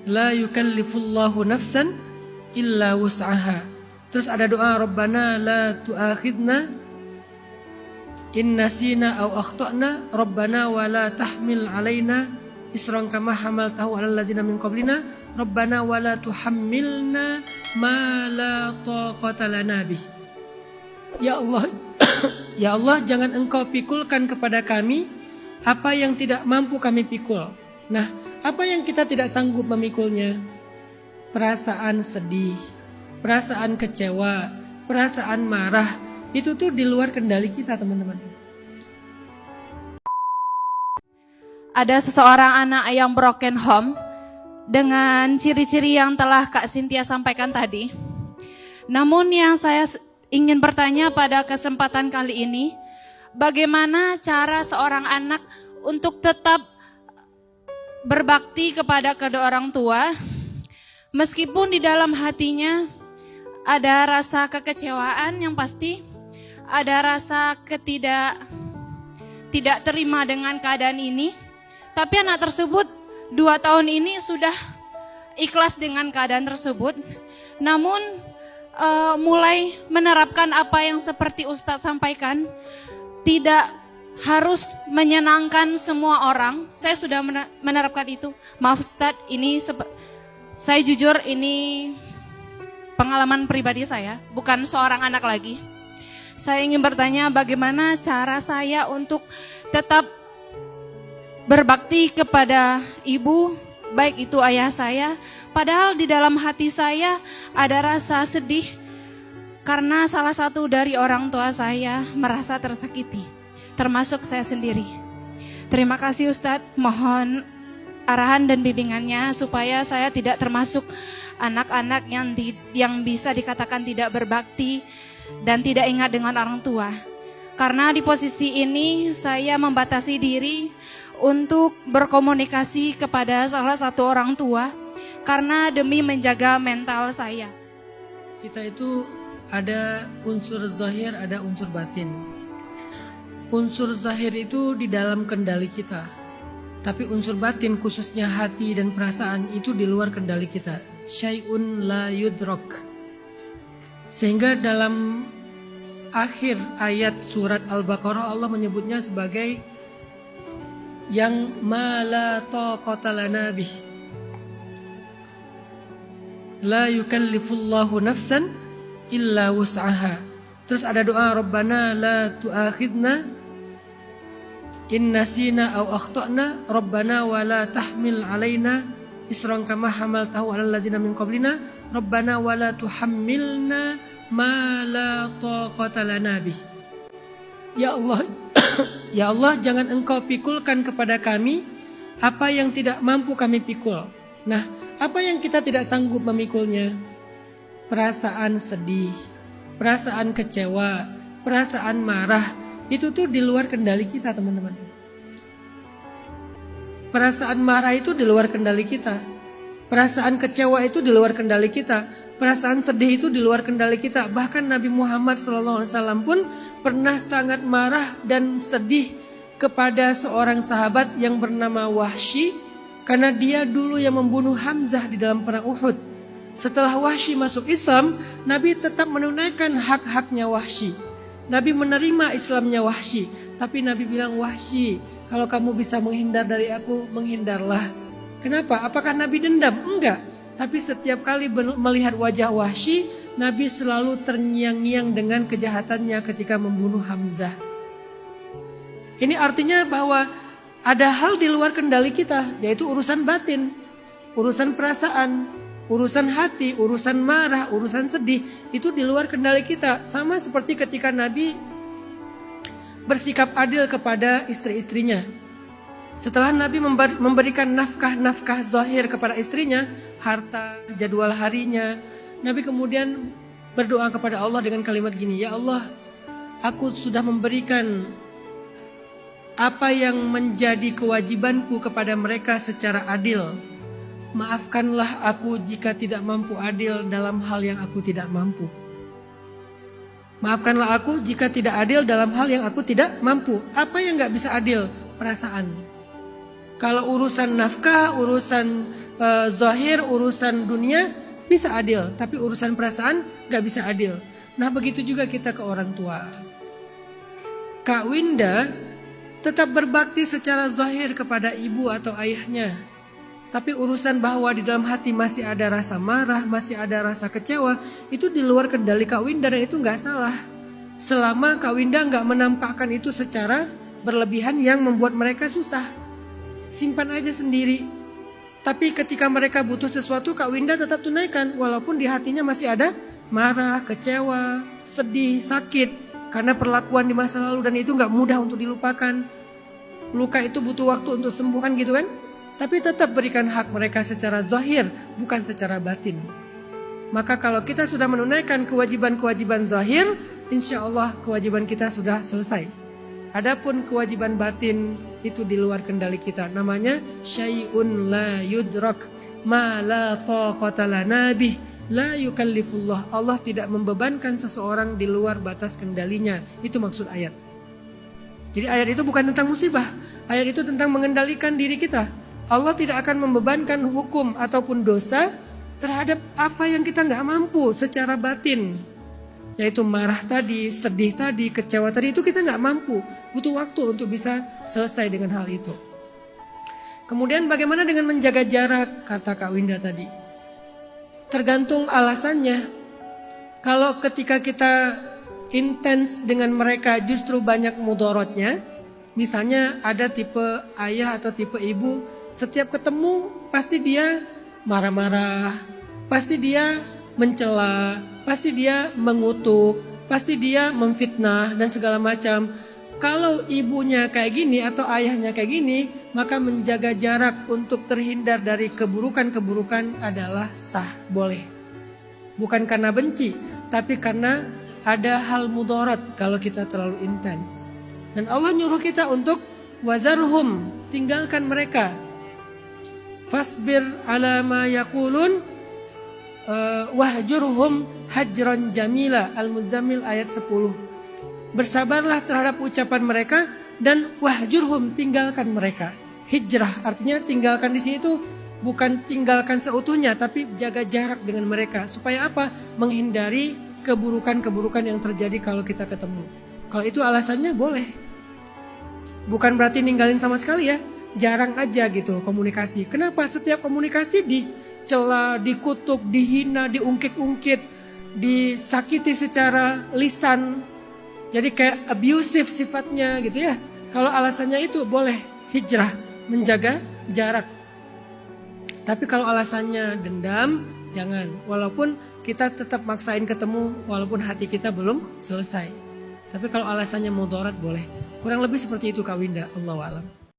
La yukallifullahu nafsan illa wus'aha. Terus ada doa, Rabbana la tu'akhidna in nasina aw akhtana, Rabbana wa la tahmil alaina isran kama hamaltahu 'alal ladzina min qablina, Rabbana wa la tuhammilna ma la taqata lana bih. Ya Allah, ya Allah, jangan Engkau pikulkan kepada kami apa yang tidak mampu kami pikul. Nah, apa yang kita tidak sanggup memikulnya? Perasaan sedih, perasaan kecewa, perasaan marah, itu tuh di luar kendali kita, teman-teman. Ada seseorang anak yang broken home dengan ciri-ciri yang telah Kak Cynthia sampaikan tadi. Namun yang saya ingin bertanya pada kesempatan kali ini, bagaimana cara seorang anak untuk tetap berbakti kepada kedua orang tua, meskipun di dalam hatinya ada rasa kekecewaan yang pasti, ada rasa tidak terima dengan keadaan ini, tapi anak tersebut 2 tahun ini sudah ikhlas dengan keadaan tersebut, namun mulai menerapkan apa yang seperti Ustadz sampaikan, tidak harus menyenangkan semua orang. Saya sudah menerapkan itu. Maaf Ustadz, ini saya jujur, ini pengalaman pribadi saya, bukan seorang anak lagi. Saya ingin bertanya bagaimana cara saya untuk tetap berbakti kepada ibu, baik itu ayah saya, padahal di dalam hati saya ada rasa sedih karena salah satu dari orang tua saya merasa tersakiti, termasuk saya sendiri. Terima kasih Ustadz, mohon arahan dan bimbingannya supaya saya tidak termasuk anak-anak yang bisa dikatakan tidak berbakti dan tidak ingat dengan orang tua. Karena di posisi ini saya membatasi diri untuk berkomunikasi kepada salah satu orang tua karena demi menjaga mental saya. Kita itu ada unsur zahir, ada unsur batin. Unsur zahir itu di dalam kendali kita, tapi unsur batin khususnya hati dan perasaan itu di luar kendali kita. Syai'un la yudrak. Sehingga dalam akhir ayat surat Al-Baqarah Allah menyebutnya sebagai yang ma la taqata lana bih. La yukallifullahu nafsan illa wus'aha. Terus ada doa, Rabbana la tu'akhidna in nasina aw akhtana, Rabbana wa la tahmil alaina isran kama hamaltahu 'alal ladzina min qablina, Rabbana wa la tuhammilna ma la taqata lana bih. Ya Allah, ya Allah, jangan Engkau pikulkan kepada kami apa yang tidak mampu kami pikul. Nah, apa yang kita tidak sanggup memikulnya? Perasaan sedih, perasaan kecewa, perasaan marah, itu tuh di luar kendali kita, teman-teman. Perasaan marah itu di luar kendali kita. Perasaan kecewa itu di luar kendali kita. Perasaan sedih itu di luar kendali kita. Bahkan Nabi Muhammad SAW pun pernah sangat marah dan sedih kepada seorang sahabat yang bernama Wahsy, karena dia dulu yang membunuh Hamzah di dalam perang Uhud. Setelah Wahsy masuk Islam, Nabi tetap menunaikan hak-haknya Wahsy. Nabi menerima Islamnya Wahsy, tapi Nabi bilang, Wahsy, kalau kamu bisa menghindar dari aku, menghindarlah. Kenapa? Apakah Nabi dendam? Enggak. Tapi setiap kali melihat wajah Wahsy, Nabi selalu terngiang-ngiang dengan kejahatannya ketika membunuh Hamzah. Ini artinya bahwa ada hal di luar kendali kita, yaitu urusan batin, urusan perasaan, urusan hati, urusan marah, urusan sedih, itu di luar kendali kita. Sama seperti ketika Nabi bersikap adil kepada istri-istrinya. Setelah Nabi memberikan nafkah zahir kepada istrinya, harta, jadwal harinya, Nabi kemudian berdoa kepada Allah dengan kalimat gini, Ya Allah, aku sudah memberikan apa yang menjadi kewajibanku kepada mereka secara adil. Maafkanlah aku jika tidak mampu adil dalam hal yang aku tidak mampu. Maafkanlah aku jika tidak adil dalam hal yang aku tidak mampu. Apa yang gak bisa adil? Perasaan. Kalau urusan nafkah, urusan zahir, urusan dunia bisa adil, tapi urusan perasaan gak bisa adil. Nah begitu juga kita ke orang tua. Kak Winda tetap berbakti secara zahir kepada ibu atau ayahnya. Tapi urusan bahwa di dalam hati masih ada rasa marah, masih ada rasa kecewa, itu di luar kendali Kak Winda dan itu gak salah. Selama Kak Winda gak menampakkan itu secara berlebihan yang membuat mereka susah. Simpan aja sendiri. Tapi ketika mereka butuh sesuatu, Kak Winda tetap tunaikan. Walaupun di hatinya masih ada marah, kecewa, sedih, sakit. Karena perlakuan di masa lalu dan itu gak mudah untuk dilupakan. Luka itu butuh waktu untuk sembuhan gitu kan. Tapi tetap berikan hak mereka secara zahir, bukan secara batin. Maka kalau kita sudah menunaikan kewajiban-kewajiban zahir, insya Allah kewajiban kita sudah selesai. Adapun kewajiban batin itu di luar kendali kita. Namanya syai'un la yudrak ma la taqata lana bih. La yukallifullah. Allah tidak membebankan seseorang di luar batas kendalinya. Itu maksud ayat. Jadi ayat itu bukan tentang musibah. Ayat itu tentang mengendalikan diri kita. Allah tidak akan membebankan hukum ataupun dosa terhadap apa yang kita nggak mampu secara batin. Yaitu marah tadi, sedih tadi, kecewa tadi, itu kita nggak mampu. Butuh waktu untuk bisa selesai dengan hal itu. Kemudian bagaimana dengan menjaga jarak, kata Kak Winda tadi. Tergantung alasannya. Kalau ketika kita intens dengan mereka justru banyak mudorotnya. Misalnya ada tipe ayah atau tipe ibu, setiap ketemu pasti dia marah-marah, pasti dia mencela, pasti dia mengutuk, pasti dia memfitnah dan segala macam. Kalau ibunya kayak gini atau ayahnya kayak gini, maka menjaga jarak untuk terhindar dari keburukan-keburukan adalah sah, boleh. Bukan karena benci, tapi karena ada hal mudarat kalau kita terlalu intens. Dan Allah nyuruh kita untuk wazarhum, tinggalkan mereka. Fasbir ala ma yaqulun wahjurhum hajran jamila. Al-Muzammil ayat 10. Bersabarlah terhadap ucapan mereka dan wahjurhum, tinggalkan mereka. Hijrah artinya tinggalkan di sini itu bukan tinggalkan seutuhnya, tapi jaga jarak dengan mereka. Supaya apa? Menghindari keburukan-keburukan yang terjadi kalau kita ketemu. Kalau itu alasannya boleh. Bukan berarti ninggalin sama sekali ya. Jarang aja gitu komunikasi. Kenapa? Setiap komunikasi dicela, dikutuk, dihina, diungkit-ungkit, disakiti secara lisan. Jadi kayak abusive sifatnya gitu ya. Kalau alasannya itu boleh hijrah, menjaga jarak. Tapi kalau alasannya dendam, jangan. Walaupun kita tetap maksain ketemu, walaupun hati kita belum selesai. Tapi kalau alasannya mudarat boleh. Kurang lebih seperti itu Kak Winda. Allahu a'lam.